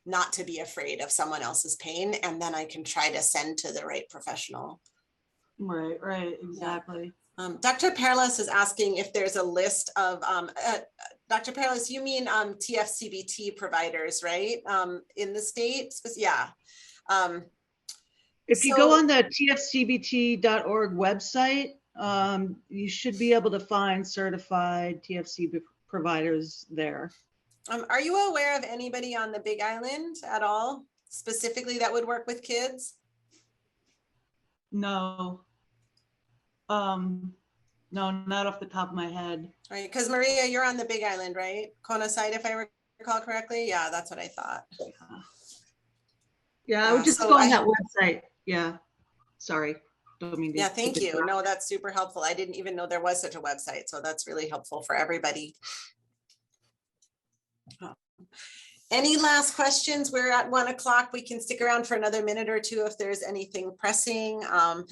not to be afraid of someone else's pain. And then I can try to send to the right professional. Right, exactly. Dr. Perlis is asking if there's a list of, Dr. Perlis, you mean TFCBT providers, right? In the state? Yeah. If you go on the tfcbt.org website, you should be able to find certified TFC providers there. Are you aware of anybody on the Big Island at all, specifically that would work with kids? No. No, not off the top of my head. Right, because Maria, you're on the Big Island, right? Kona side, if I recall correctly. Yeah, that's what I thought. Yeah, I would just go on that website. Yeah, sorry. Don't mean to. Yeah, thank you. No, that's super helpful. I didn't even know there was such a website, so that's really helpful for everybody. Any last questions? We're at 1 o'clock. We can stick around for another minute or two if there's anything pressing.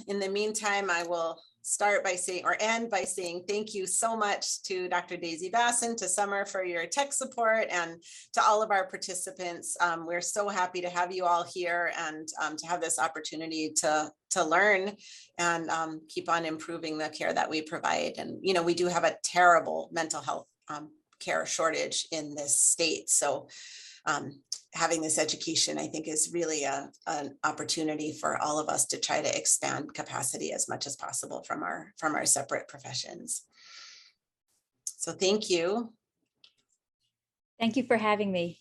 In the meantime, I will start by saying, or end by saying, thank you so much to Dr. Daisy Bassen, to Summer for your tech support, and to all of our participants. We're so happy to have you all here and to have this opportunity to learn and keep on improving the care that we provide. And, you know, we do have a terrible mental health care shortage in this state. So having this education, I think, is really an opportunity for all of us to try to expand capacity as much as possible from our separate professions. So thank you. Thank you for having me.